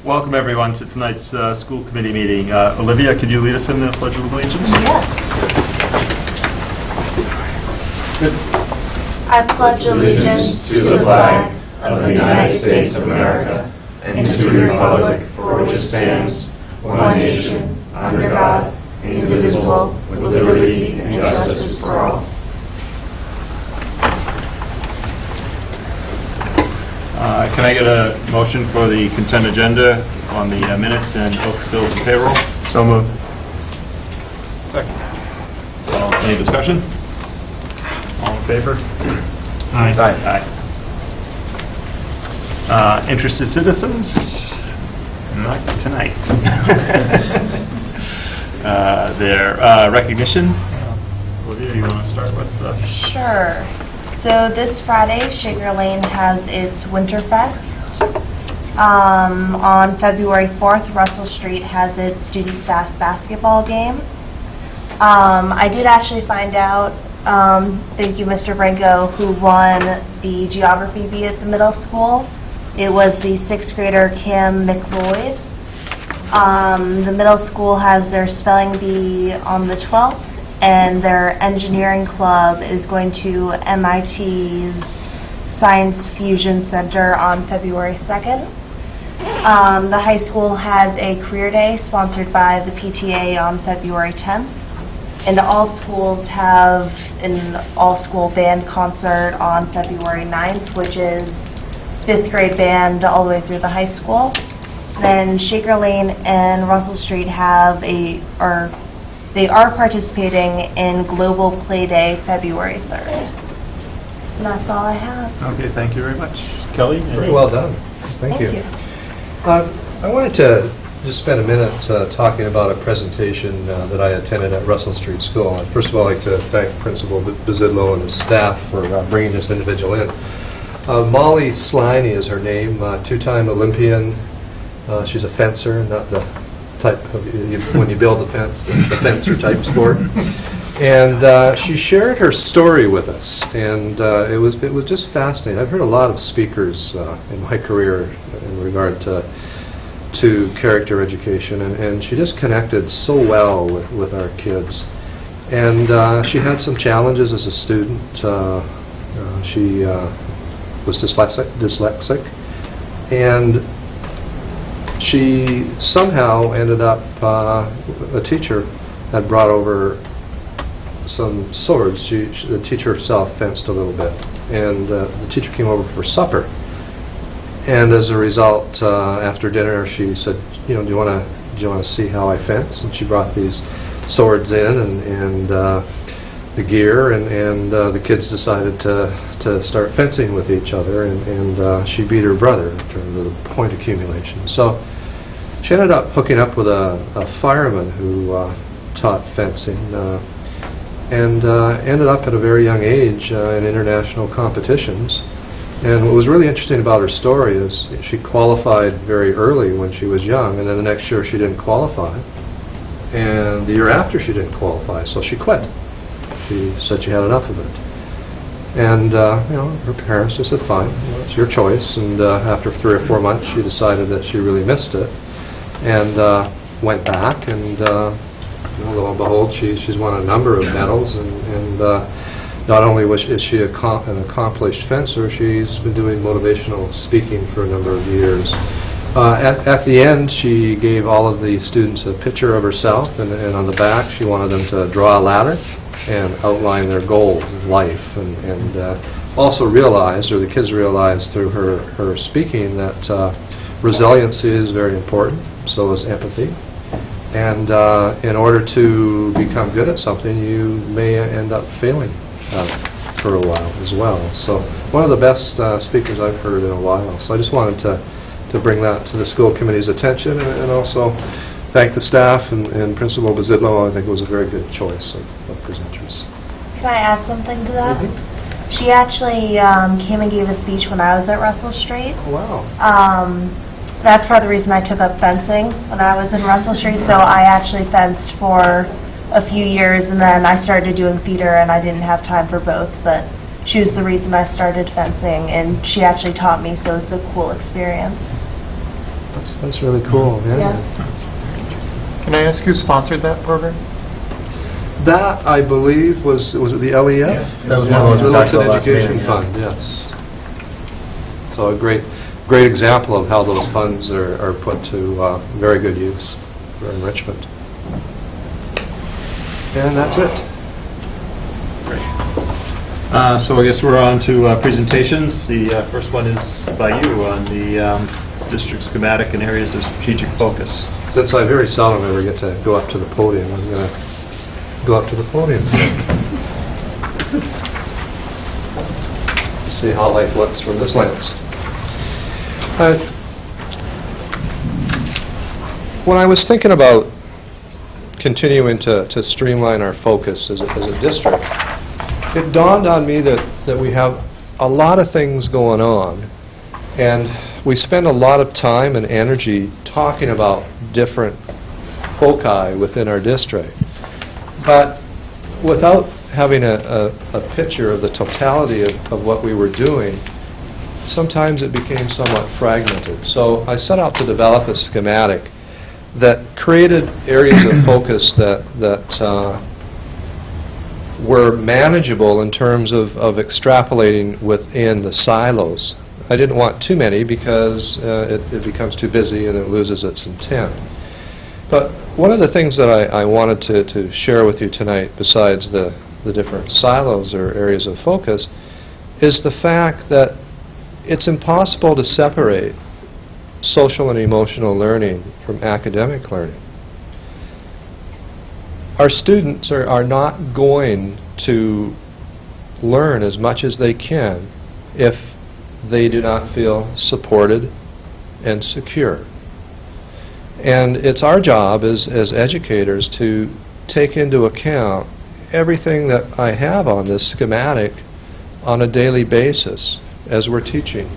Welcome everyone to tonight's school committee meeting. Olivia, could you lead us in the Pledge of Allegiance? Yes. Good. I pledge allegiance to the flag of the United States of America and to the republic for which it stands, one nation, under God, indivisible, with liberty and justice for all. Can I get a motion for the consent agenda on the minutes and oath, bills, and payroll? So moved. Second. Any discussion? All in favor? Aye. Aye. Interested citizens? Not tonight. Their recognition. Olivia, you want to start with? Sure. So this Friday, Shaker Lane has its Winterfest. On February 4th, Russell Street has its student staff basketball game. I did actually find out, thank you Mr. Branco, who won the geography bee at the middle school. It was the 6th grader Cam McLeod. The middle school has their spelling bee on the 12th. And their engineering club is going to MIT's Science Fusion Center on February 2nd. The high school has a career day sponsored by the PTA on February 10th. And all schools have an all-school band concert on February 9th, which is 5th grade band all the way through the high school. Then Shaker Lane and Russell Street have they are participating in Global Play Day, February 3rd. And that's all I have. Okay, thank you very much. Kelly? Very well done. Thank you. I wanted to just spend a minute talking about a presentation that I attended at Russell Street School. First of all, I'd like to thank Principal Bizidlo and his staff for bringing this individual in. Molly Sliney is her name, two-time Olympian. She's a fencer, not the type of, when you build the fencer type sport. And she shared her story with us, and it was just fascinating. I've heard a lot of speakers in my career in regard to character education, and she just connected so well with our kids. And she had some challenges as a student. She was dyslexic, and she somehow ended up, a teacher had brought over some swords. The teacher herself fenced a little bit, and the teacher came over for supper. And as a result, after dinner, she said, "Do you want to see how I fence?" And she brought these swords in and the gear, and the kids decided to start fencing with each other, and she beat her brother in terms of the point accumulation. So she ended up hooking up with a fireman who taught fencing, and ended up at a very young age in international competitions. And what was really interesting about her story is she qualified very early when she was young, and then the next year she didn't qualify. And the year after she didn't qualify, so she quit. She said she had enough of it. And her parents just said, "Fine, it's your choice." And after 3 or 4 months, she decided that she really missed it, and went back. And lo and behold, she's won a number of medals. And not only is she an accomplished fencer, she's been doing motivational speaking for a number of years. At the end, she gave all of the students a picture of herself, and on the back, she wanted them to draw a ladder and outline their goals in life, and also realized, or the kids realized through her speaking, that resiliency is very important, so is empathy. And in order to become good at something, you may end up failing for a while as well. So one of the best speakers I've heard in a while. So I just wanted to bring that to the school committee's attention, and also thank the staff and Principal Bizidlo. I think it was a very good choice of presenters. Can I add something to that? Mm-hmm. She actually came and gave a speech when I was at Russell Street. Oh, wow. That's part of the reason I took up fencing when I was in Russell Street. So I actually fenced for a few years, and then I started doing theater, and I didn't have time for both. But she was the reason I started fencing, and she actually taught me, so it was a cool experience. That's really cool, Yeah. Can I ask who sponsored that program? That, I believe, was it the LEF? That was Yeah, one of the ones we talked Littleton about last Education meeting, yeah. Fund, yes. So a great example of how those funds are put to very good use for enrichment. And that's it. So I guess we're on to presentations. The first one is by you on the district schematic and areas of strategic focus. Since I very seldom ever get to go up to the podium, I'm going to go up to the podium. See how life looks from this lens. When I was thinking about continuing to streamline our focus as a district, it dawned on me that we have a lot of things going on, and we spend a lot of time and energy talking about different foci within our district. But without having a picture of the totality of what we were doing, sometimes it became somewhat fragmented. So I set out to develop a schematic that created areas of focus that were manageable in terms of extrapolating within the silos. I didn't want too many because it becomes too busy and it loses its intent. But one of the things that I wanted to share with you tonight, besides the different silos or areas of focus, is the fact that it's impossible to separate social and emotional learning from academic learning. Our students are not going to learn as much as they can if they do not feel supported and secure. And it's our job as educators to take into account everything that I have on this schematic on a daily basis as we're teaching.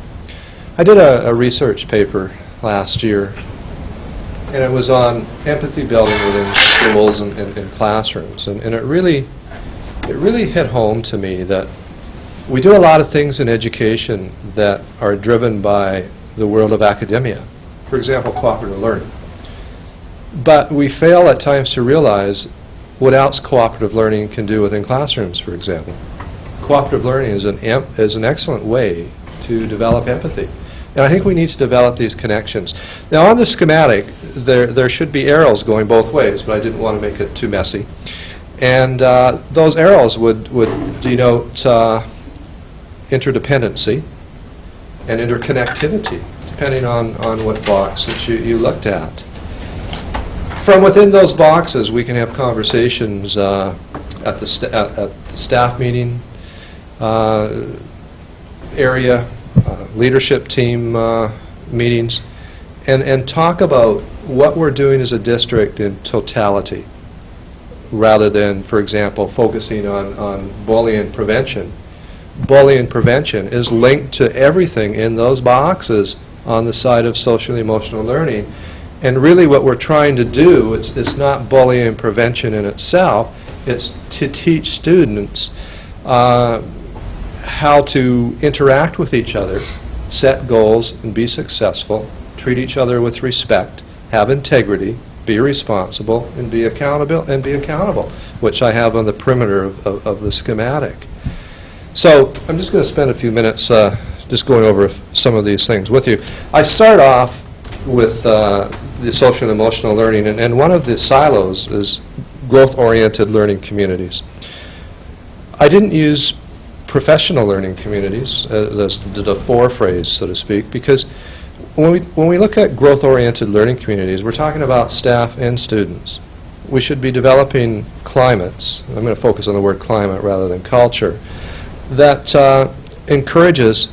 I did a research paper last year, and it was on empathy building within schools and classrooms. And it really hit home to me that we do a lot of things in education that are driven by the world of academia. For example, cooperative learning. But we fail at times to realize what else cooperative learning can do within classrooms, for example. Cooperative learning is an excellent way to develop empathy. And I think we need to develop these connections. Now, on the schematic, there should be arrows going both ways, but I didn't want to make it too messy. And those arrows would denote interdependency and interconnectivity, depending on what box that you looked at. From within those boxes, we can have conversations at the staff meeting area, leadership team meetings, and talk about what we're doing as a district in totality, rather than, for example, focusing on bullying prevention. Bullying prevention is linked to everything in those boxes on the side of social emotional learning. And really what we're trying to do, it's not bullying prevention in itself, it's to teach students how to interact with each other, set goals and be successful, treat each other with respect, have integrity, be responsible, and be accountable, which I have on the perimeter of the schematic. So I'm just going to spend a few minutes just going over some of these things with you. I start off with the social and emotional learning, and one of the silos is growth-oriented learning communities. I didn't use professional learning communities as the fore phrase, so to speak, because when we look at growth-oriented learning communities, we're talking about staff and students. We should be developing climates, I'm going to focus on the word climate rather than culture, that encourages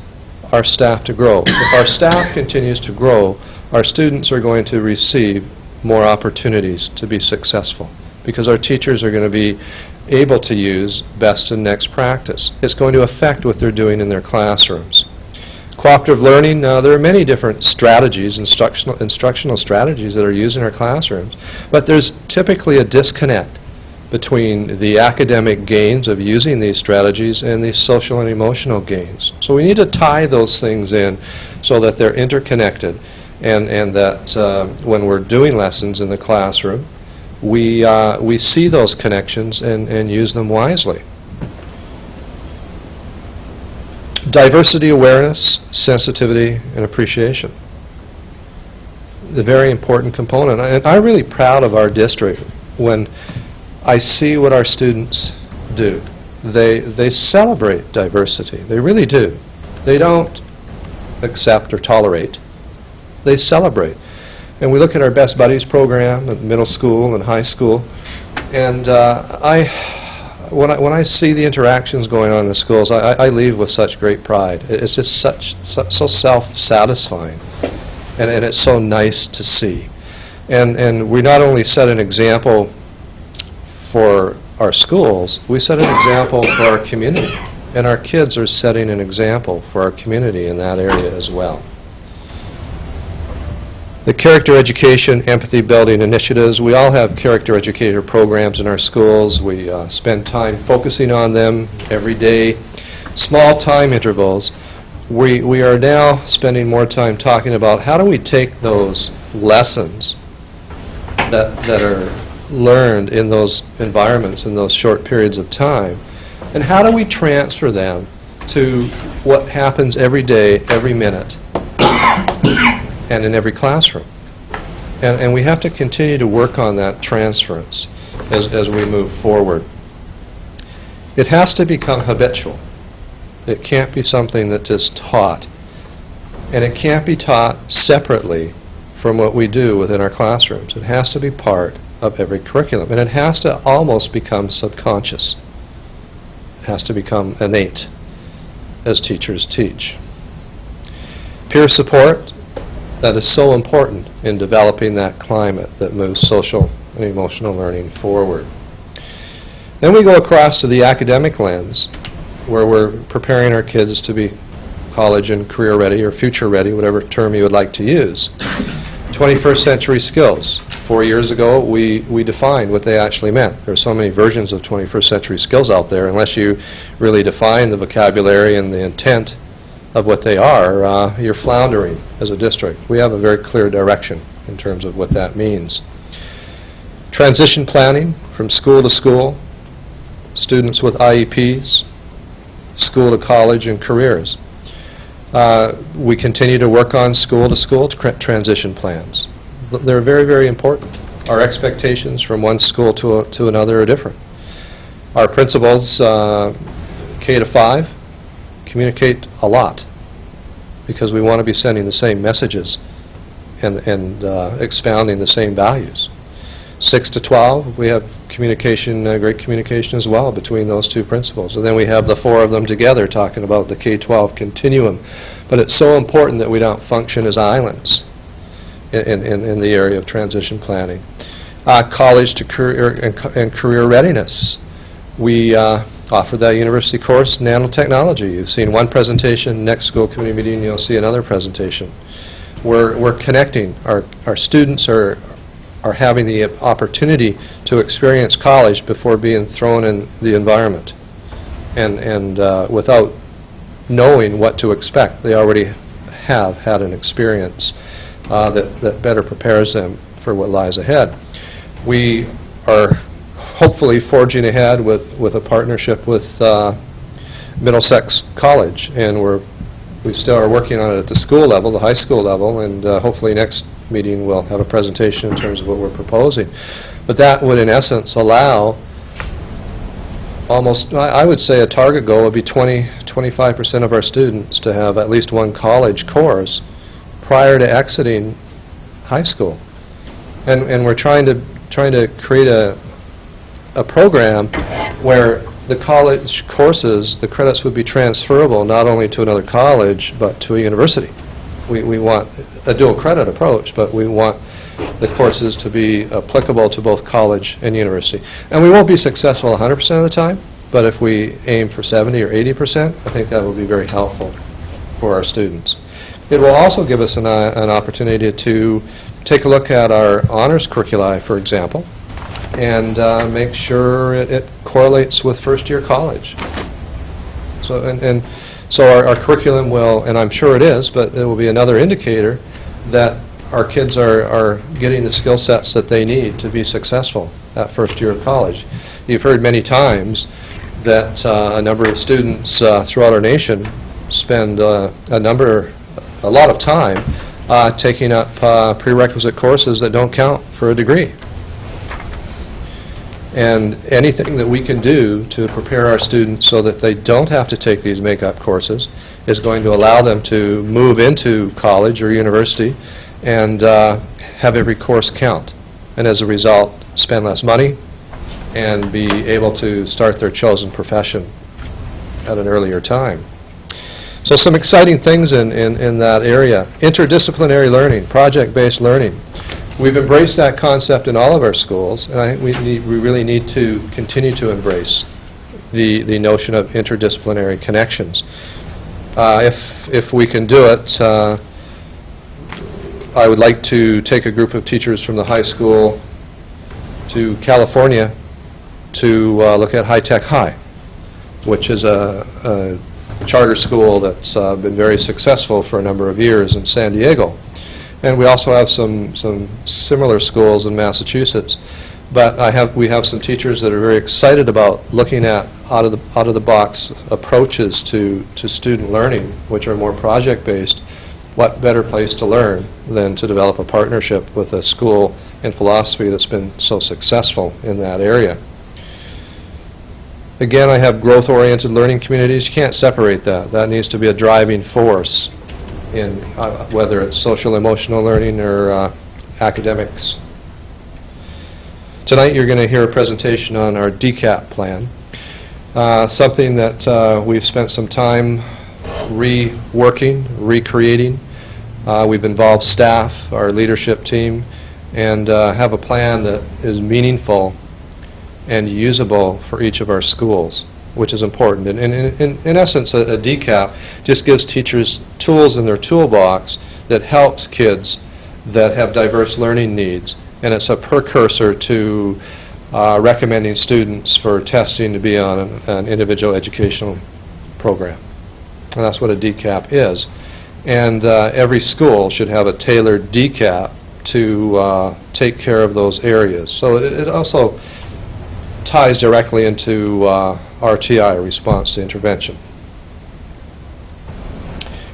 our staff to grow. If our staff continues to grow, our students are going to receive more opportunities to be successful because our teachers are going to be able to use best and next practice. It's going to affect what they're doing in their classrooms. Cooperative learning, there are many different strategies, instructional strategies that are used in our classrooms, but there's typically a disconnect between the academic gains of using these strategies and the social and emotional gains. So we need to tie those things in so that they're interconnected. and that when we're doing lessons in the classroom, we see those connections and use them wisely. Diversity awareness, sensitivity, and appreciation. The very important component. And I'm really proud of our district when I see what our students do. They celebrate diversity. They really do. They don't accept or tolerate. They celebrate. And we look at our Best Buddies program at middle school and high school, and when I see the interactions going on in the schools, I leave with such great pride. It's just so self-satisfying, and it's so nice to see. And we not only set an example for our schools, we set an example for our community, and our kids are setting an example for our community in that area as well. The character education, empathy building initiatives, we all have character educator programs in our schools. We spend time focusing on them every day. Small time intervals. We are now spending more time talking about how do we take those lessons that are learned in those environments in those short periods of time, and how do we transfer them to what happens every day, every minute, and in every classroom. And we have to continue to work on that transference as we move forward. It has to become habitual. It can't be something that's just taught. And it can't be taught separately from what we do within our classrooms. It has to be part of every curriculum. And it has to almost become subconscious. It has to become innate as teachers teach. Peer support. That is so important in developing that climate that moves social and emotional learning forward. Then we go across to the academic lens, where we're preparing our kids to be college and career ready or future ready, whatever term you would like to use. 21st century skills. 4 years ago, we defined what they actually meant. There are so many versions of 21st century skills out there. Unless you really define the vocabulary and the intent of what they are, you're floundering as a district. We have a very clear direction in terms of what that means. Transition planning from school to school, students with IEPs, school to college and careers. We continue to work on school to school transition plans. They're very, very important. Our expectations from one school to another are different. Our principals, K to 5, communicate a lot because we want to be sending the same messages and expounding the same values. 6 to 12, we have communication, great communication as well between those two principals. And then we have the four of them together talking about the K-12 continuum. But it's so important that we don't function as islands in the area of transition planning. College to career and career readiness. We offer that university course, nanotechnology. You've seen one presentation. Next school committee meeting, you'll see another presentation. We're connecting. Our students are having the opportunity to experience college before being thrown in the environment, and without knowing what to expect. They already have had an experience that better prepares them for what lies ahead. We are hopefully forging ahead with a partnership with Middlesex College, and we still are working on it at the school level, the high school level, and hopefully next meeting we'll have a presentation in terms of what we're proposing. But that would in essence allow almost, I would say a target goal would be 25% of our students to have at least one college course prior to exiting high school. And we're trying to create a program where the college courses, the credits would be transferable not only to another college but to a university. We want a dual credit approach, but we want the courses to be applicable to both college and university. And we won't be successful 100% of the time, but if we aim for 70 or 80%, I think that will be very helpful for our students. It will also give us an opportunity to take a look at our honors curriculi, for example, and make sure it correlates with first-year college. So our curriculum will, and I'm sure it is, but it will be another indicator that our kids are getting the skill sets that they need to be successful at first year of college. You've heard many times that a number of students throughout our nation spend a lot of time taking up prerequisite courses that don't count for a degree. And anything that we can do to prepare our students so that they don't have to take these make-up courses is going to allow them to move into college or university and have every course count. And as a result, spend less money and be able to start their chosen profession at an earlier time. So some exciting things in that area. Interdisciplinary learning, project-based learning. We've embraced that concept in all of our schools, and I think we really need to continue to embrace the notion of interdisciplinary connections. If we can do it, I would like to take a group of teachers from the high school to California to look at High Tech High, which is a charter school that's been very successful for a number of years in San Diego. And we also have some similar schools in Massachusetts. But we have some teachers that are very excited about looking at out of the box approaches to student learning, which are more project based. What better place to learn than to develop a partnership with a school in philosophy that's been so successful in that area? Again, I have growth-oriented learning communities. You can't separate that. That needs to be a driving force in whether it's social-emotional learning or academics. Tonight you're going to hear a presentation on our DCAP plan, something that we've spent some time reworking, recreating. We've involved staff, our leadership team, and have a plan that is meaningful and usable for each of our schools, which is important. And in essence, a DCAP just gives teachers tools in their toolbox that helps kids that have diverse learning needs, and it's a precursor to recommending students for testing to be on an individual educational program. And that's what a DCAP is. And every school should have a tailored DCAP to take care of those areas. So it also ties directly into RTI, response to intervention.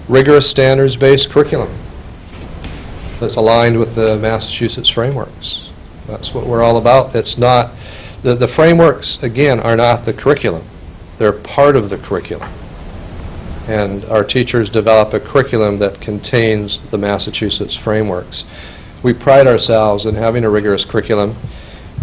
Rigorous standards-based curriculum that's aligned with the Massachusetts frameworks. That's what we're all about. It's not, the frameworks, again, are not the curriculum. They're part of the curriculum. And our teachers develop a curriculum that contains the Massachusetts frameworks. We pride ourselves in having a rigorous curriculum,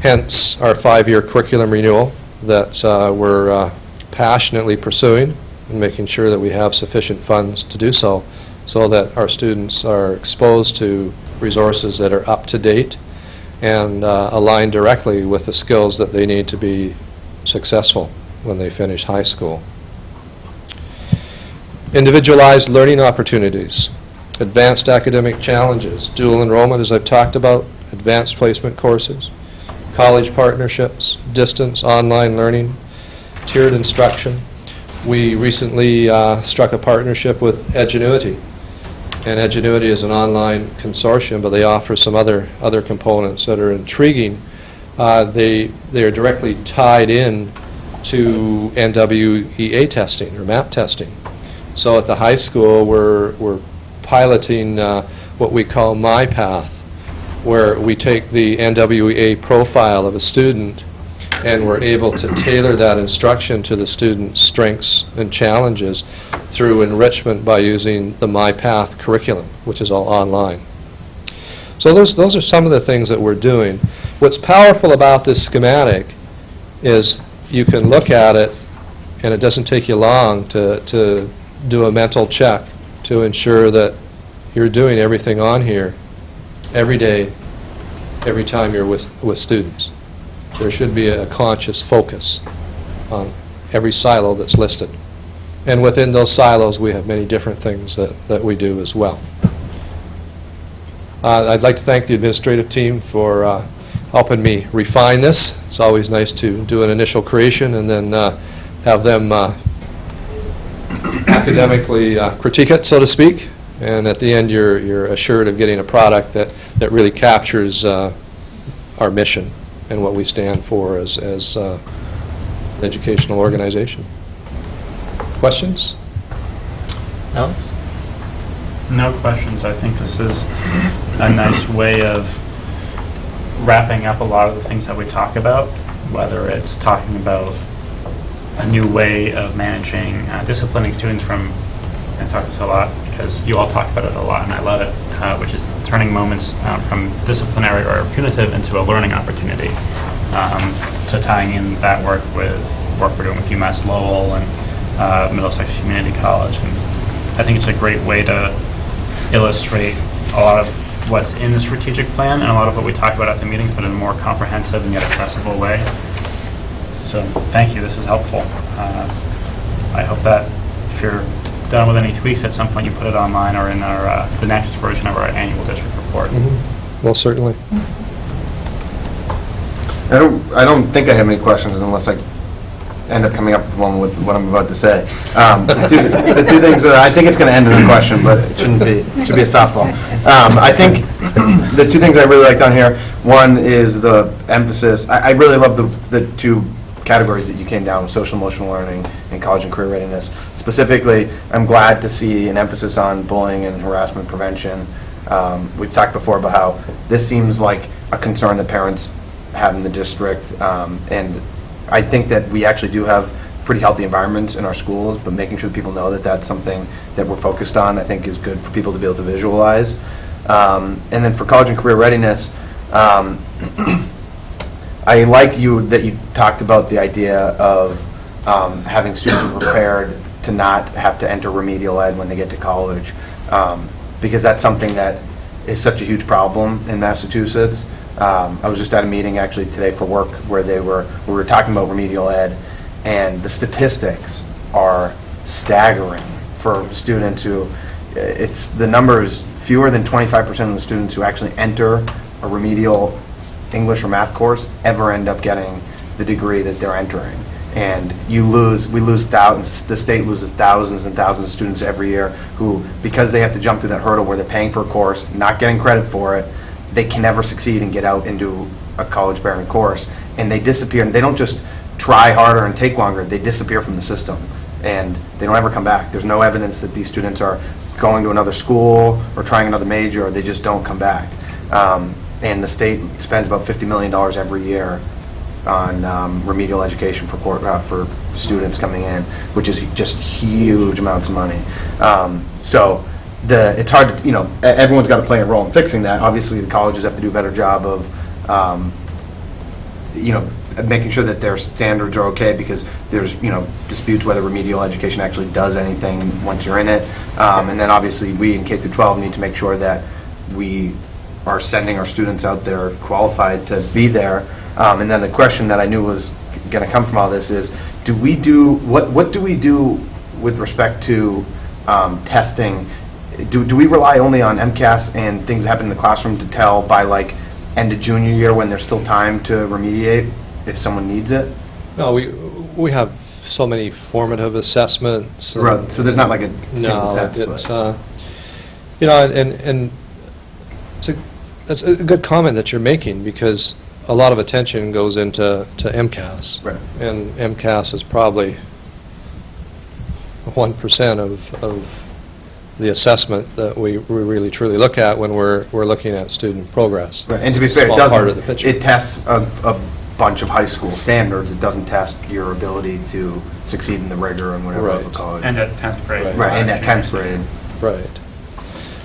hence our 5-year curriculum renewal that we're passionately pursuing and making sure that we have sufficient funds to do so that our students are exposed to resources that are up to date and aligned directly with the skills that they need to be successful when they finish high school. Individualized learning opportunities, advanced academic challenges, dual enrollment, as I've talked about, advanced placement courses, college partnerships, distance, online learning, tiered instruction. We recently struck a partnership with Edgenuity. And Edgenuity is an online consortium, but they offer some other components that are intriguing. They are directly tied in to NWEA testing or MAP testing. So at the high school, we're piloting what we call My Path, where we take the NWEA profile of a student and we're able to tailor that instruction to the student's strengths and challenges through enrichment by using the My Path curriculum, which is all online. So those are some of the things that we're doing. What's powerful about this schematic is you can look at it and it doesn't take you long to do a mental check to ensure that you're doing everything on here every day, every time you're with students. There should be a conscious focus on every silo that's listed. And within those silos, we have many different things that we do as well. I'd like to thank the administrative team for helping me refine this. It's always nice to do an initial creation and then have them academically critique it, so to speak, And at the end, you're assured of getting a product that really captures our mission and what we stand for as an educational organization. Questions? Alex? No questions. I think this is a nice way of wrapping up a lot of the things that we talk about, whether it's talking about a new way of managing, disciplining students from, I talk this a lot because you all talk about it a lot and I love it, which is turning moments from disciplinary or punitive into a learning opportunity. So tying in that work with work we're doing with UMass Lowell and Middlesex Community College. And I think it's a great way to illustrate a lot of what's in the strategic plan and a lot of what we talk about at the meeting, but in a more comprehensive and yet accessible way. So thank you, this is helpful. I hope that if you're done with any tweaks at some point, you put it online or in our the next version of our annual district report. Mm-hmm. Well, certainly. I don't think I have any questions unless I end up coming up with one with what I'm about to say. The two things that I think it's going to end in a question, but it shouldn't be. It should be a softball. I think the two things I really liked on here, one is the emphasis. I really love the two categories that you came down with, social emotional learning and college and career readiness. Specifically, I'm glad to see an emphasis on bullying and harassment prevention. We've talked before about how this seems like a concern that parents have in the district, and I think that we actually do have pretty healthy environments in our schools, but making sure that people know that that's something that we're focused on, I think is good for people to be able to visualize. And then for college and career readiness, I like that you talked about the idea of having students prepared to not have to enter remedial ed when they get to college, because that's something that is such a huge problem in Massachusetts. I was just at a meeting actually today for work where we were talking about remedial ed, and the statistics are staggering for students who, the number is fewer than 25% of the students who actually enter a remedial English or math course ever end up getting the degree that they're entering. And we lose thousands, the state loses thousands and thousands of students every year who, because they have to jump through that hurdle where they're paying for a course, not getting credit for it, they can never succeed and get out into a college-bearing course, and they disappear. And they don't just try harder and take longer, they disappear from the system, and they don't ever come back. There's no evidence that these students are going to another school or trying another major, or they just don't come back. And the state spends about $50 million every year on remedial education for students coming in, which is just huge amounts of money. So it's hard to, everyone's got to play a role in fixing that. Obviously, the colleges have to do a better job of, making sure that their standards are okay, because there's, disputes whether remedial education actually does anything once you're in it. And then obviously we in K through 12 need to make sure that we are sending our students out there qualified to be there. And then the question that I knew was going to come from all this is, what do we do with respect to testing? Do we rely only on MCAS and things that happen in the classroom to tell by like end of junior year when there's still time to remediate if someone needs it? No, we have so many formative assessments. Right. So there's not like a single test. And it's a good comment that you're making, because a lot of attention goes into MCAS. Right. And MCAS is probably 1% of the assessment that we really truly look at when we're looking at student progress. Right. And to be fair, Small part of the picture. it tests a bunch of high school standards. It doesn't test your ability to succeed in the rigor and whatever of a college. And at 10th grade. Right, and at 10th grade. Right.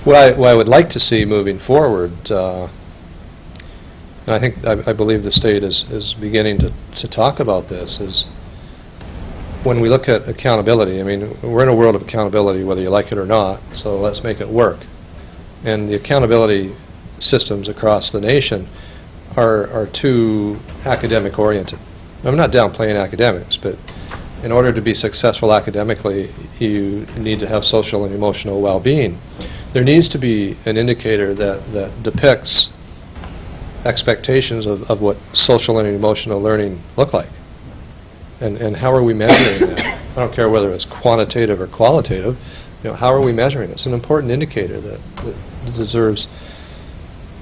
What I would like to see moving forward, and I believe the state is beginning to talk about this, is when we look at accountability. I mean, we're in a world of accountability whether you like it or not, so let's make it work. And the accountability systems across the nation are too academic oriented. I'm not downplaying academics, but in order to be successful academically, you need to have social and emotional well-being. There needs to be an indicator that depicts expectations of what social and emotional learning look like. And how are we measuring that? I don't care whether it's quantitative or qualitative, how are we measuring? It's an important indicator that deserves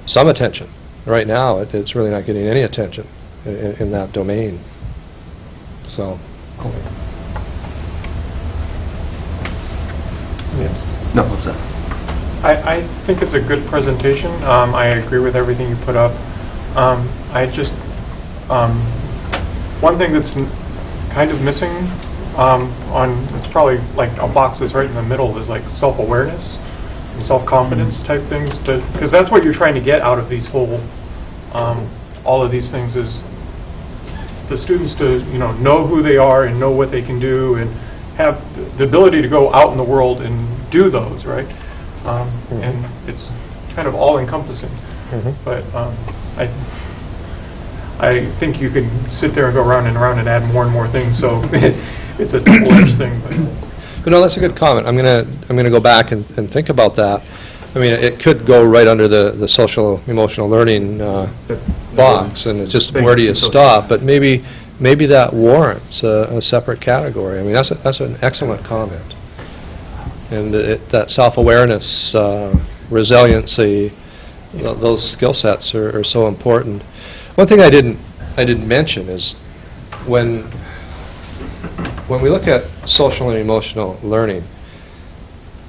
some attention. Right now, it's really not getting any attention in that domain. So. Yes. No, what's that? I think it's a good presentation. I agree with everything you put up. I just, one thing that's kind of missing it's probably like a box that's right in the middle, is like self-awareness and self-confidence type things, because that's what you're trying to get out of these whole, all of these things, is the students to know who they are and know what they can do and have the ability to go out in the world and do those, right? And it's kind of all-encompassing. But I think you can sit there and go around and around and add more and more things, so it's a double-edged thing. But no, that's a good comment. I'm gonna go back and think about that. I mean, it could go right under the social emotional learning box, and it's just where do you stop? But maybe that warrants a separate category. I mean, that's an excellent comment. And that self-awareness, resiliency, those skill sets are so important. One thing I didn't mention is when we look at social and emotional learning,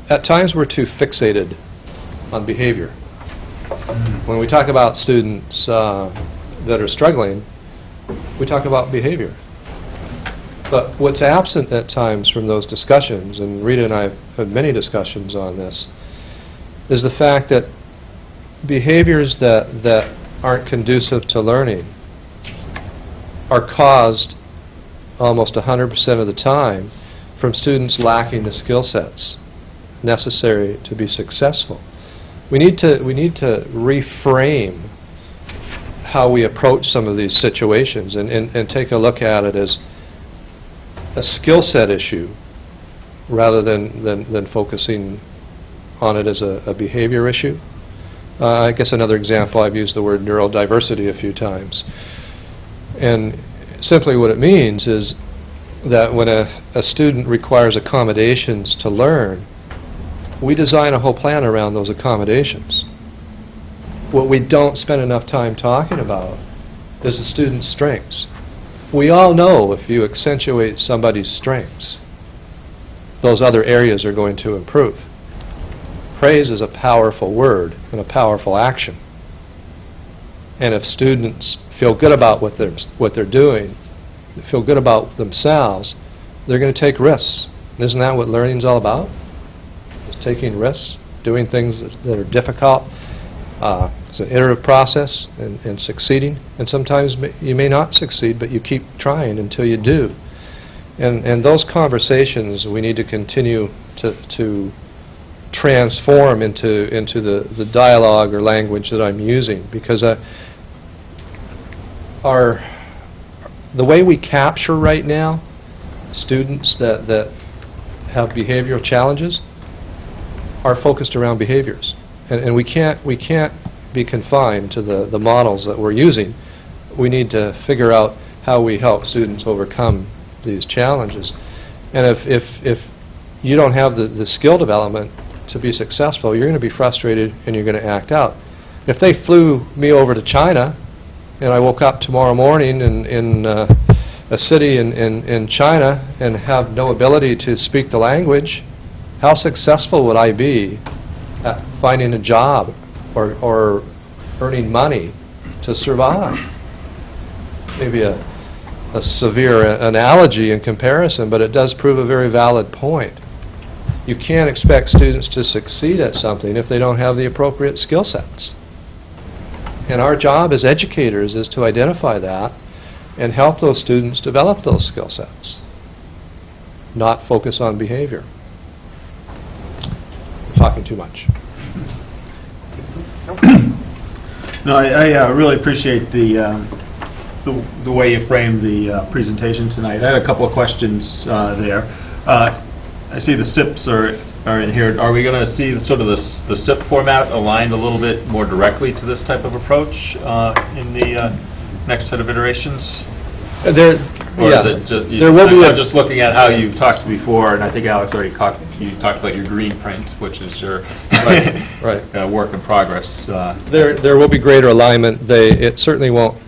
at times we're too fixated on behavior. When we talk about students that are struggling, we talk about behavior. But what's absent at times from those discussions, and Rita and I have had many discussions on this, is the fact that behaviors that aren't conducive to learning are caused almost 100% of the time from students lacking the skill sets necessary to be successful. We need to reframe how we approach some of these situations and take a look at it as a skill set issue rather than focusing on it as a behavior issue. I guess another example, I've used the word neurodiversity a few times. And simply what it means is that when a student requires accommodations to learn, we design a whole plan around those accommodations. What we don't spend enough time talking about is the student's strengths. We all know if you accentuate somebody's strengths, those other areas are going to improve. Praise is a powerful word and a powerful action. And if students feel good about what they're doing, feel good about themselves, they're going to take risks. And isn't that what learning's all about? It's taking risks, doing things that are difficult. It's an iterative process and succeeding. And sometimes you may not succeed, but you keep trying until you do. And those conversations we need to continue to transform into the dialogue or language that I'm using, because the way we capture right now students that have behavioral challenges are focused around behaviors, and we can't be confined to the models that we're using. We need to figure out how we help students overcome these challenges. And if you don't have the skill development to be successful, you're going to be frustrated and you're going to act out. If they flew me over to China and I woke up tomorrow morning in a city in China and have no ability to speak the language, how successful would I be at finding a job or earning money to survive? Maybe a severe analogy in comparison, but it does prove a very valid point. You can't expect students to succeed at something if they don't have the appropriate skill sets. And our job as educators is to identify that and help those students develop those skill sets, not focus on behavior. I'm talking too much. No, I really appreciate the way you framed the presentation tonight. I had a couple of questions there. I see the SIPs are in here. Are we going to see the SIP format aligned a little bit more directly to this type of approach in the next set of iterations? There, Or yeah, is it just? there will be I'm a, just looking at how you talked before, and I think Alex already you talked about your green print, which is your right. work in progress. There will be greater alignment. It certainly won't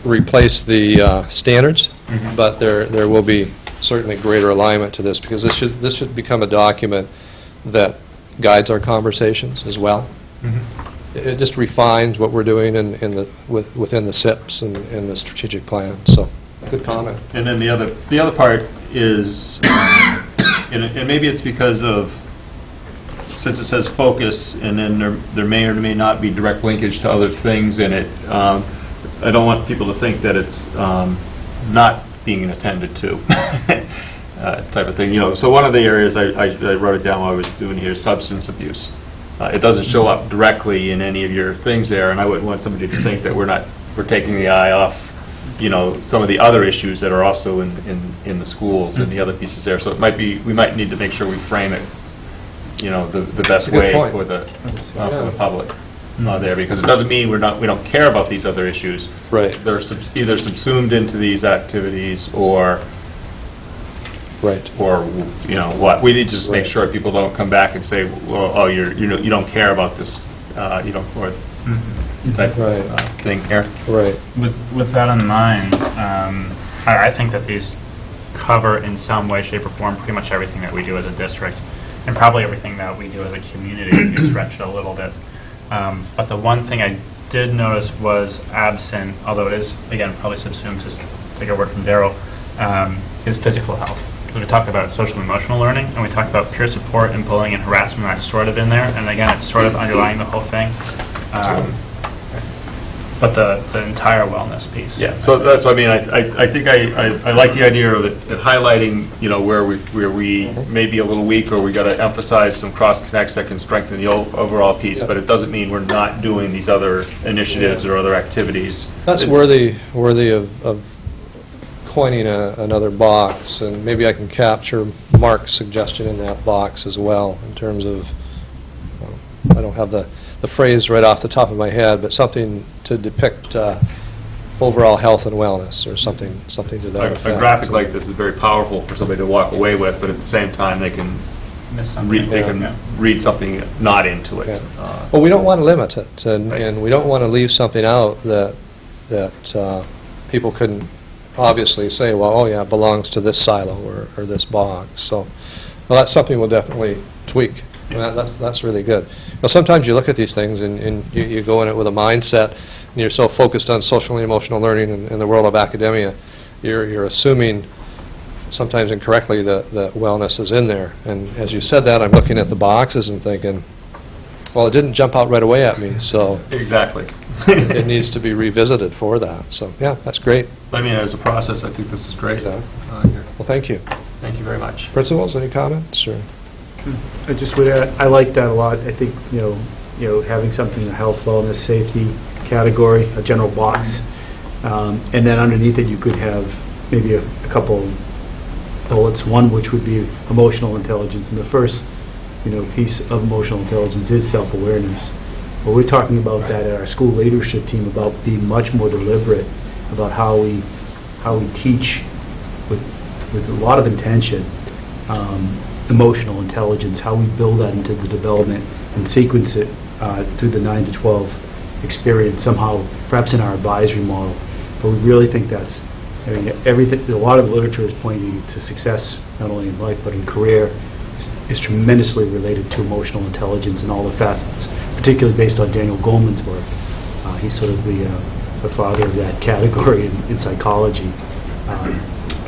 replace the standards, but there will be certainly greater alignment to this, because this should become a document that guides our conversations as well. It just refines what we're doing within the SIPs and the strategic plan. So, good comment. And then the other part is, and maybe it's because of, since it says focus, and then there may or may not be direct linkage to other things in it, I don't want people to think that it's not being attended to, type of thing. So one of the areas I wrote it down while I was doing here is substance abuse. It doesn't show up directly in any of your things there, and I wouldn't want somebody to think that we're taking the eye off, some of the other issues that are also in the schools and the other pieces there. So we might need to make sure we frame it, the best a good way point. for the public there, because it doesn't mean we don't care about these other issues. Right. They're either subsumed into these activities or Right. what. We need to just make sure people don't come back and say, well, oh, you don't care about this, or type Right. of thing here. Right. With that in mind, I think that these cover in some way, shape, or form pretty much everything that we do as a district, and probably everything that we do as a community if you stretch it a little bit. But the one thing I did notice was absent, although it is, again, probably subsumed, just take a word from Daryl, is physical health. We talked about social and emotional learning, and we talked about peer support and bullying and harassment. That's sort of in there, and again, it's sort of underlying the whole thing. But the entire wellness piece. Yeah, so that's what I mean. I think I like the idea of it highlighting, where we may be a little weak, or we got to emphasize some cross connects that can strengthen the overall piece. But it doesn't mean we're not doing these other initiatives or other activities. That's worthy of coining another box, and maybe I can capture Mark's suggestion in that box as well, in terms of, I don't have the phrase right off the top of my head, but something to depict overall health and wellness, or something to that effect. A graphic like this is very powerful for somebody to walk away with, but at the same time, they can read something not into it. Yeah. Well, we don't want to limit it, and we don't want to leave something out that people couldn't obviously say, well, oh yeah, it belongs to this silo or this box. So, well, that's something we'll definitely tweak. And that's really good. Sometimes you look at these things and you go in it with a mindset, and you're so focused on social and emotional learning in the world of academia, you're assuming, sometimes incorrectly, that wellness is in there. And as you said that, I'm looking at the boxes and thinking, well, it didn't jump out right away at me, so Exactly. it needs to be revisited for that. So, yeah, that's great. I mean, as a process, I think this is great. Yeah. Here. Well, thank you. Thank you very much. Principals, any comments? Or? I just would add, I like that a lot. I think, having something in the health, wellness, safety category, a general box, and then underneath it you could have maybe a couple bullets, one which would be emotional intelligence. And the first, piece of emotional intelligence is self-awareness. But we're talking about that at our school leadership team, about being much more deliberate about how we teach with a lot of intention, emotional intelligence, how we build that into the development and sequence it through the 9 to 12 experience somehow, perhaps in our advisory model. But we really think that's, everything, a lot of the literature is pointing to success, not only in life but in career, is tremendously related to emotional intelligence and all the facets, particularly based on Daniel Goleman's work. He's sort of the father of that category in psychology.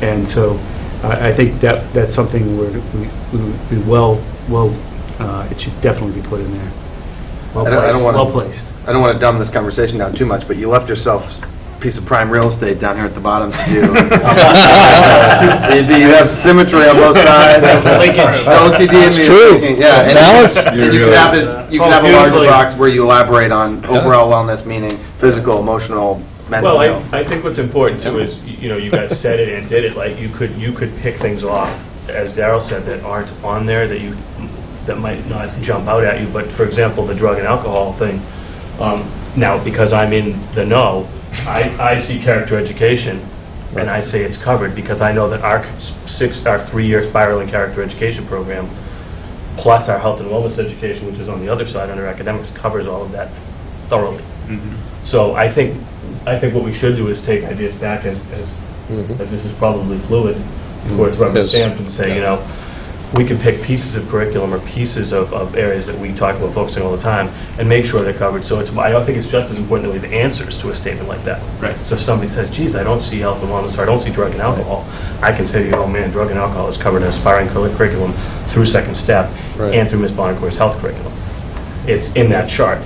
And so I think that's something where it should definitely be put in there. Well placed. I don't want to dumb this conversation down too much, but you left yourself a piece of prime real estate down here at the bottom to do. You have symmetry on both sides. The OCD and true. Yeah, and Balance. you can have a larger box where you elaborate on overall wellness, meaning physical, emotional, mental. Well, I think what's important too is, you guys said it and did it, like you could pick things off, as Daryl said, that aren't on there, that might not jump out at you. But for example, the drug and alcohol thing, now because I'm in the know, I see character education and I say it's covered because I know that our 3-year spiraling character education program, plus our health and wellness education, which is on the other side under academics, covers all of that thoroughly. So I think what we should do is take ideas back as this is probably fluid before it's rubber stamped and say, we can pick pieces of curriculum or pieces of areas that we talk about focusing all the time and make sure they're covered. So I think it's just as important that we have answers to a statement like that. Right. So if somebody says, geez, I don't see health and wellness, or I don't see drug and alcohol, I can say to you, oh man, drug and alcohol is covered in aspiring curriculum through second step and through Ms. Bonnecourt's health curriculum. It's in that chart.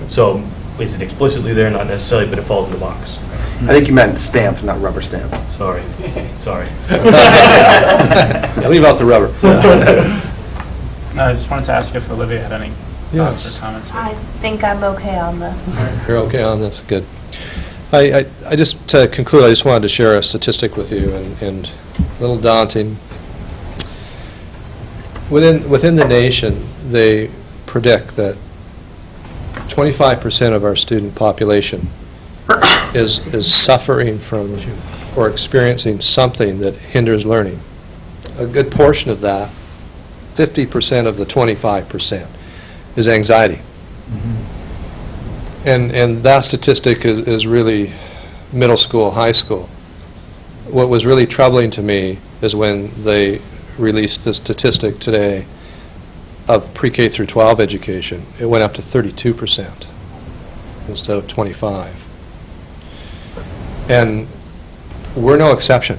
So is it explicitly there? Not necessarily, but it falls in the box. I think you meant stamped, not rubber stamp. Sorry. Yeah, leave out the rubber. No, I just wanted to ask if Olivia had any thoughts or comments. I think I'm okay on this. You're okay on this, good. I just, to conclude, I just wanted to share a statistic with you, and a little daunting. Within the nation, they predict that 25% of our student population is suffering from or experiencing something that hinders learning. A good portion of that, 50% of the 25%, is anxiety. And that statistic is really middle school, high school. What was really troubling to me is when they released the statistic today of pre-K through 12 education. It went up to 32% instead of 25. And we're no exception.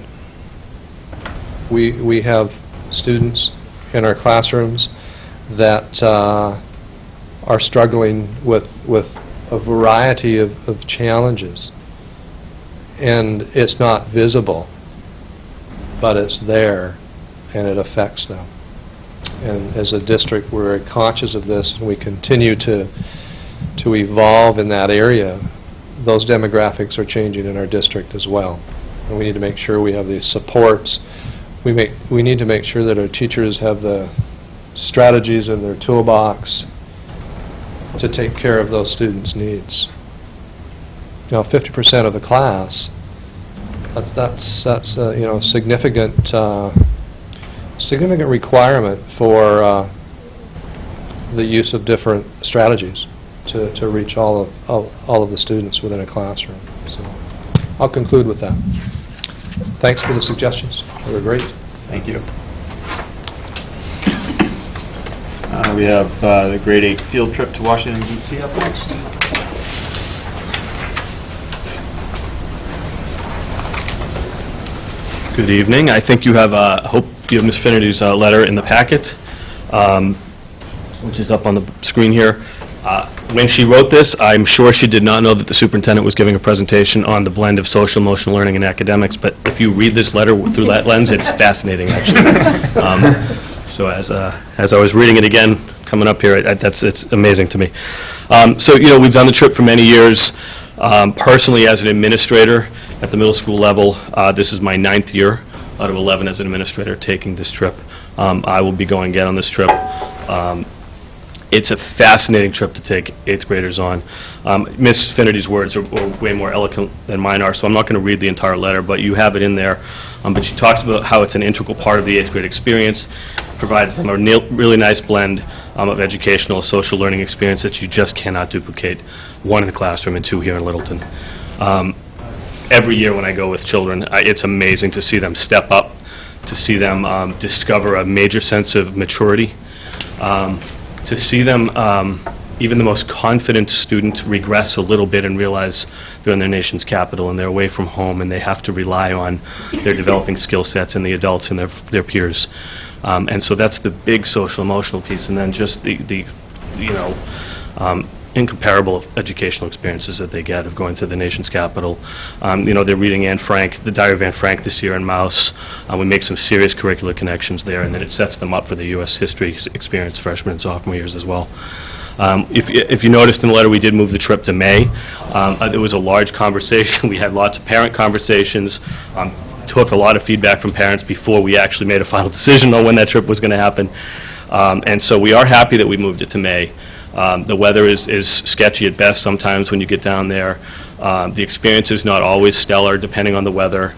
We have students in our classrooms that are struggling with a variety of challenges. And it's not visible, but it's there, and it affects them. And as a district, we're very conscious of this, and we continue to evolve in that area. Those demographics are changing in our district as well. And we need to make sure we have the supports. We need to make sure that our teachers have the strategies in their toolbox to take care of those students' needs. 50% of the class, that's a significant requirement for the use of different strategies to reach all of the students within a classroom. So I'll conclude with that. Thanks for the suggestions. They were great. Thank you. We have the grade 8 field trip to Washington, D.C. up next. Good evening. I think you have, hope you have Ms. Finnerty's letter in the packet, which is up on the screen here. When she wrote this, I'm sure she did not know that the superintendent was giving a presentation on the blend of social emotional learning and academics, but if you read this letter through that lens, it's fascinating, actually. So as I was reading it again, coming up here, it's amazing to me. So, we've done the trip for many years. Personally, as an administrator at the middle school level, this is my 9th year out of 11 as an administrator taking this trip. I will be going again on this trip. It's a fascinating trip to take 8th graders on. Ms. Finnerty's words are way more eloquent than mine are, so I'm not going to read the entire letter, but you have it in there. But she talks about how it's an integral part of the 8th grade experience, provides them a really nice blend of educational, social learning experience that you just cannot duplicate, 1 in the classroom and 2 here in Littleton. Every year when I go with children, it's amazing to see them step up, to see them discover a major sense of maturity, to see them, even the most confident student, regress a little bit and realize they're in their nation's capital and they're away from home and they have to rely on their developing skill sets and the adults and their peers. And so that's the big social emotional piece, and then just the incomparable educational experiences that they get of going to the nation's capital. They're reading Anne Frank, the Diary of Anne Frank this year in Mouse. We make some serious curricular connections there, and then it sets them up for the U.S. history experience freshman and sophomore years as well. If you noticed in the letter, we did move the trip to May. It was a large conversation. We had lots of parent conversations, took a lot of feedback from parents before we actually made a final decision on when that trip was going to happen. And so we are happy that we moved it to May. The weather is sketchy at best sometimes when you get down there. The experience is not always stellar depending on the weather.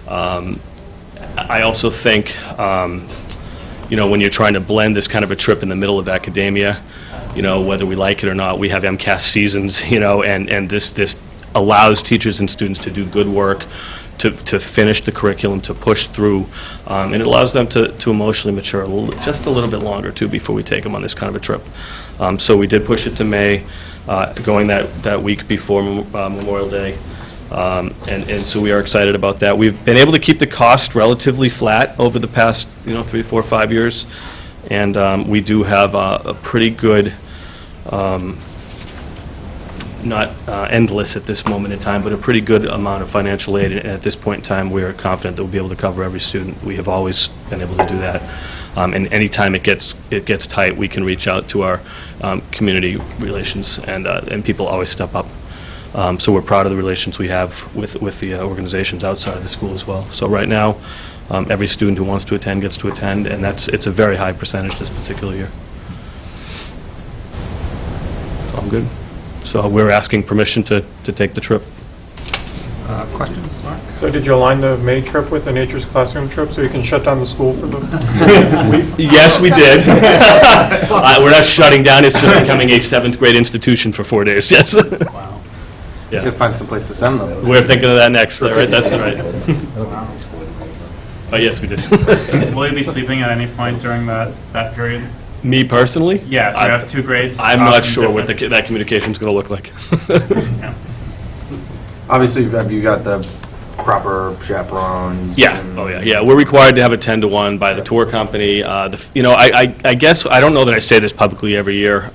I also think, when you're trying to blend this kind of a trip in the middle of academia, whether we like it or not, we have MCAS seasons, and this allows teachers and students to do good work, to finish the curriculum, to push through, and it allows them to emotionally mature just a little bit longer, too, before we take them on this kind of a trip. So we did push it to May, going that week before Memorial Day. And so we are excited about that. We've been able to keep the cost relatively flat over the past, 3, 4, 5 years, and we do have a pretty good, not endless at this moment in time, but a pretty good amount of financial aid. And at this point in time, we are confident that we'll be able to cover every student. We have always been able to do that. And anytime it gets tight, we can reach out to our community relations, and people always step up. So we're proud of the relations we have with the organizations outside of the school as well. So right now, every student who wants to attend gets to attend, and it's a very high percentage this particular year. So I'm good. So we're asking permission to take the trip. Questions, Mark? So did you align the May trip with the Nature's Classroom trip so you can shut down the school for the week? Yes, we did. We're not shutting down, it's just becoming a 7th grade institution for 4 days, yes. Wow. You Yeah. gotta find some place to send them. We're thinking of that next, right? That's right. Oh, yes, we did. Will you be sleeping at any point during that period? Me personally? Yeah, if you have 2 grades. I'm not often sure what different. that communication's going to look like. Yeah. Obviously, have you got the proper chaperones? Yeah, and- oh, yeah, yeah. We're required to have a 10-to-1 by the tour company. I guess, I don't know that I say this publicly every year.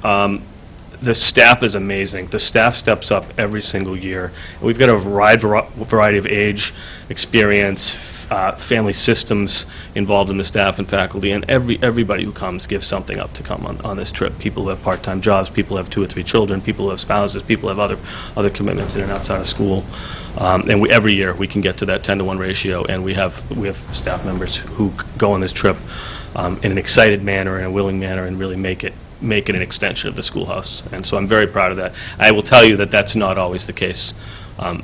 The staff is amazing. The staff steps up every single year. And we've got a variety of age, experience, family systems involved in the staff and faculty, and everybody who comes gives something up to come on this trip. People who have part-time jobs, people who have 2 or 3 children, people who have spouses, people who have other commitments in and outside of school. And every year we can get to that 10-to-1 ratio, and we have staff members who go on this trip in an excited manner, in a willing manner, and really make it an extension of the schoolhouse. And so I'm very proud of that. I will tell you that that's not always the case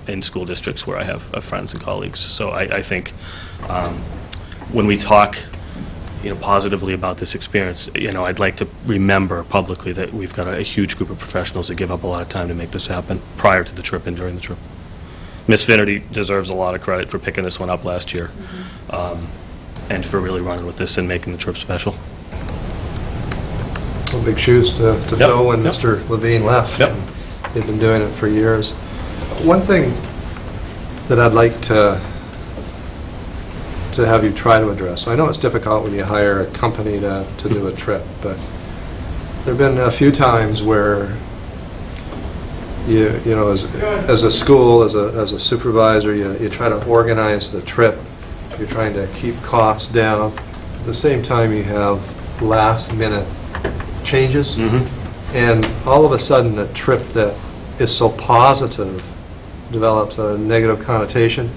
in school districts where I have friends and colleagues. So I think when we talk positively about this experience, I'd like to remember publicly that we've got a huge group of professionals that give up a lot of time to make this happen prior to the trip and during the trip. Miss Finnerty deserves a lot of credit for picking this one up last year, and for really running with this and making the trip special. Well, big shoes to fill when Yep. Mr. Levine left. Yep. They've been doing it for years. One thing that I'd like to have you try to address, I know it's difficult when you hire a company to do a trip, but there have been a few times where as a school, as a supervisor, you try to organize the trip. You're trying to keep costs down. At the same time, you have last-minute changes, and all of a sudden, a trip that is so positive develops a negative connotation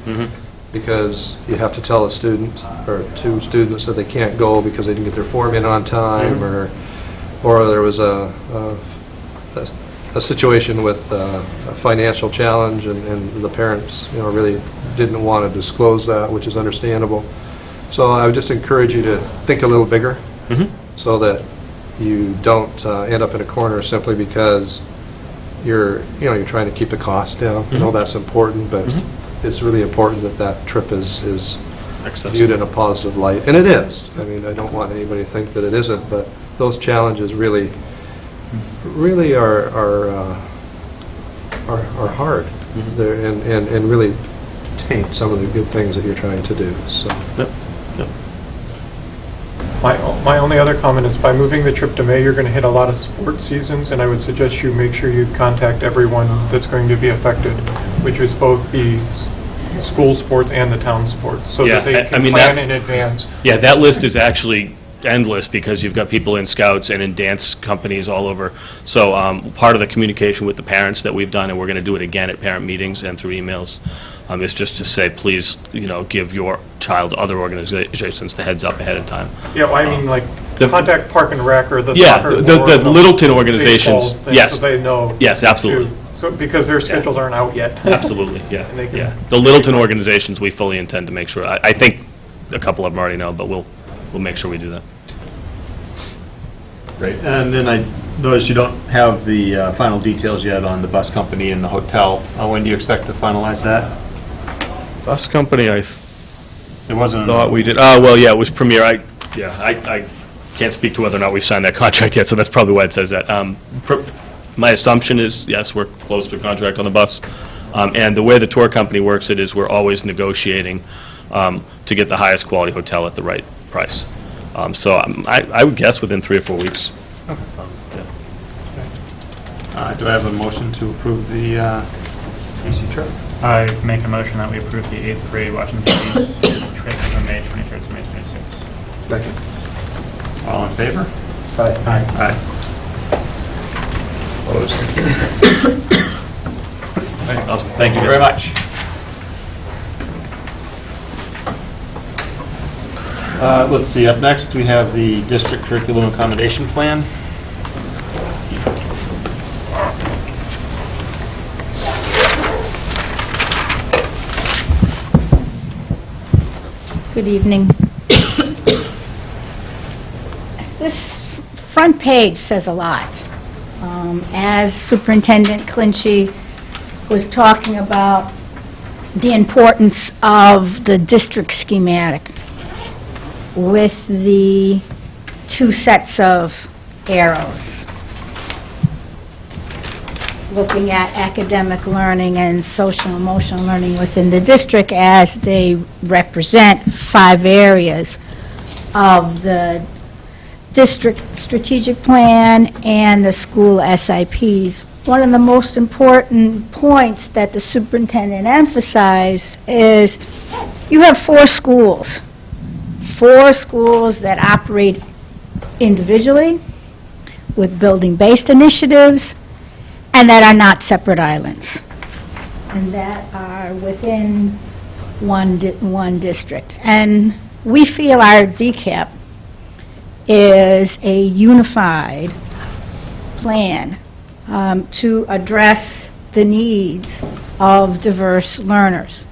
because you have to tell a student or 2 students that they can't go because they didn't get their form in on time, or there was a situation with a financial challenge, and the parents really didn't want to disclose that, which is understandable. So I would just encourage you to think a little bigger, so that you don't end up in a corner simply because you're trying to keep the cost down. I know that's important, but it's really important that trip is viewed in a positive light, and it is. I mean, I don't want anybody to think that it isn't, but those challenges really are hard, and really taint some of the good things that you're trying to do. So. Yep. My only other comment is by moving the trip to May, you're going to hit a lot of sports seasons, and I would suggest you make sure you contact everyone that's going to be affected, which is both the school sports and the town sports, so Yeah, that they I can mean, plan that- in advance. Yeah, that list is actually endless because you've got people in scouts and in dance companies all over. So part of the communication with the parents that we've done, and we're going to do it again at parent meetings and through emails, is just to say, please, give your child's other organizations the heads up ahead of time. Yeah, well, I mean, contact Park and Rec or the Yeah, soccer the board, Littleton organizations, baseball thing, yes. so they know. Yes, absolutely. too. So, because their schedules aren't out yet. Absolutely, yeah, And they can- yeah. The Littleton organizations, we fully intend to make sure, I think a couple of them already know, but we'll make sure we do that. Great. And then I noticed you don't have the final details yet on the bus company and the hotel. When do you expect to finalize that? Bus company, I It wasn't. thought we did, oh, well, yeah, it was Premier, I can't speak to whether or not we've signed that contract yet, so that's probably why it says that. My assumption is, yes, we're close to a contract on the bus, and the way the tour company works it is we're always negotiating to get the highest quality hotel at the right price. So I would guess within 3 or 4 weeks. Do I have a motion to approve the AC trip? I make a motion that we approve the 8th grade Washington DC trip from May 23rd to May 26th. Second. All in favor? Aye. Aye. Opposed? Awesome. Thank you Very much. Let's see, up next, we have the district curriculum accommodation plan. Good evening. This front page says a lot. As Superintendent Clinchey was talking about the importance of the district schematic with the 2 sets of arrows, looking at academic learning and social emotional learning within the district as they represent 5 areas of the district strategic plan and the school SIPs. One of the most important points that the superintendent emphasized is you have 4 schools. 4 schools that operate individually with building-based initiatives and that are not separate islands, and that are within one district. And we feel our DCAP is a unified plan to address the needs of diverse learners.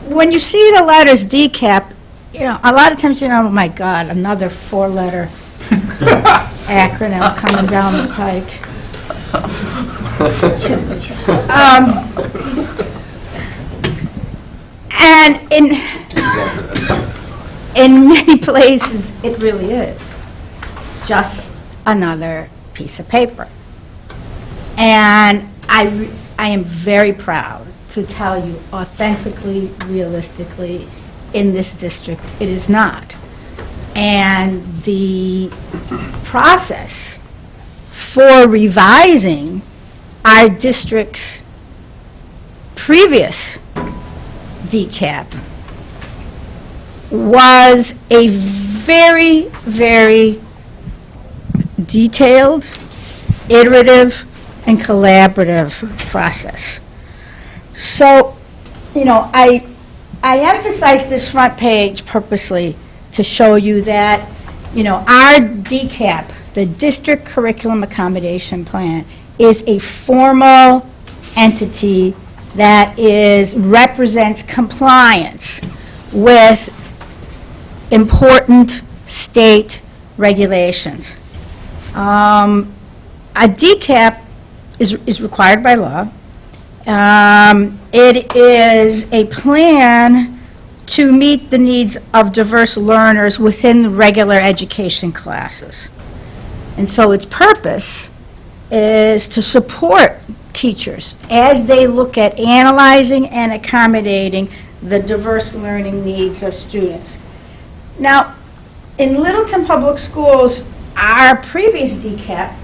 When you see the letters DCAP, a lot of times oh my God, another 4-letter acronym coming down the pike. And in many places, it really is just another piece of paper. And I am very proud to tell you authentically, realistically, in this district, it is not. And the process for revising our district's previous DCAP was a very, very detailed, iterative, and collaborative process. So, I emphasize this front page purposely to show you that, our DCAP, the District Curriculum Accommodation Plan, is a formal entity that represents compliance with important state regulations. A DCAP is required by law. It is a plan to meet the needs of diverse learners within the regular education classes. And so its purpose is to support teachers as they look at analyzing and accommodating the diverse learning needs of students. Now, in Littleton Public Schools, our previous DCAP,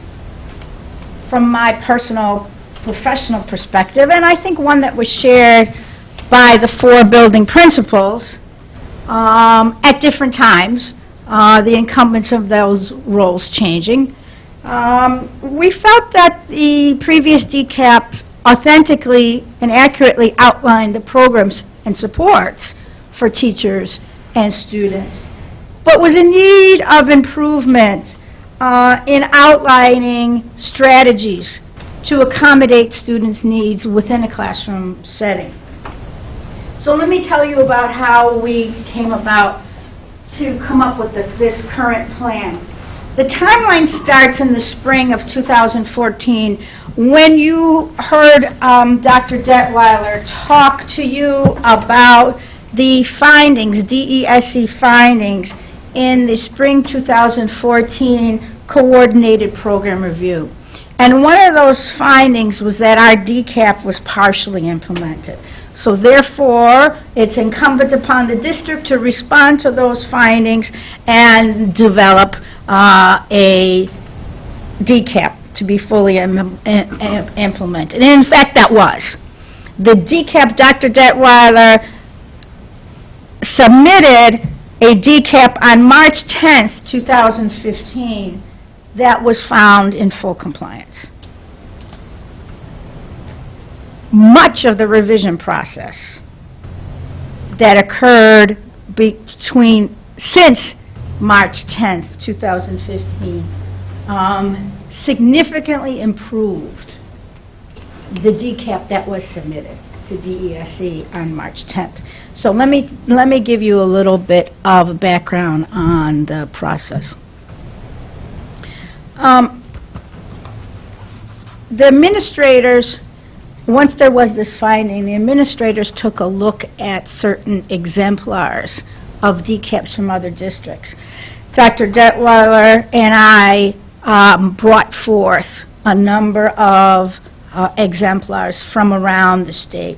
from my personal professional perspective, and I think one that was shared by the 4 building principals at different times, the incumbents of those roles changing, we felt that the previous DCAPs authentically and accurately outlined the programs and supports for teachers and students, but was in need of improvement in outlining strategies to accommodate students' needs within a classroom setting. So let me tell you about how we came about to come up with this current plan. The timeline starts in the spring of 2014 when you heard Dr. Detweiler talk to you about the findings, DESE findings, in the spring 2014 coordinated program review. And one of those findings was that our DCAP was partially implemented. So therefore, it's incumbent upon the district to respond to those findings and develop a DCAP to be fully implemented. And in fact, that was. The DCAP, Dr. Detweiler submitted a DCAP on March 10th, 2015, that was found in full compliance. Much of the revision process that occurred since March 10th, 2015, significantly improved the DCAP that was submitted to DESE on March 10th. So let me give you a little bit of background on the process. The administrators, once there was this finding, the administrators took a look at certain exemplars of DCAPs from other districts. Dr. Detweiler and I brought forth a number of exemplars from around the state.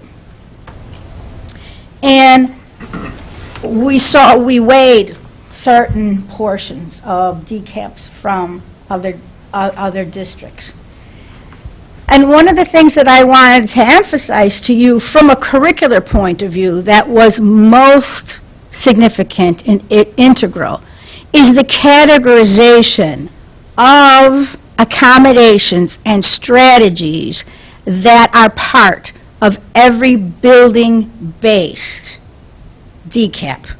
And we weighed certain portions of DCAPs from other districts. And one of the things that I wanted to emphasize to you from a curricular point of view that was most significant and integral is the categorization of accommodations and strategies that are part of every building-based DCAP.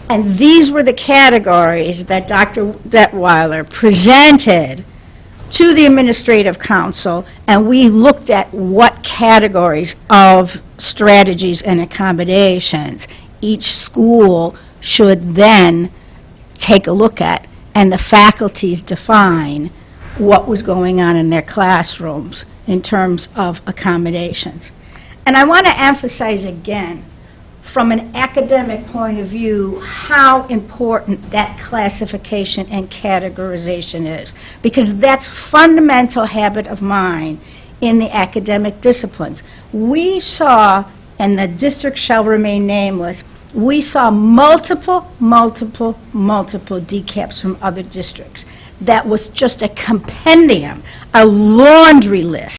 And these were the categories that Dr. Detweiler presented to the Administrative Council, and we looked at what categories of strategies and accommodations each school should then take a look at, and the faculties define what was going on in their classrooms in terms of accommodations. And I want to emphasize again, from an academic point of view, how important that classification and categorization is, because that's fundamental habit of mine in the academic disciplines. We saw, and the district shall remain nameless, we saw multiple DCAPs from other districts. That was just a compendium, a laundry list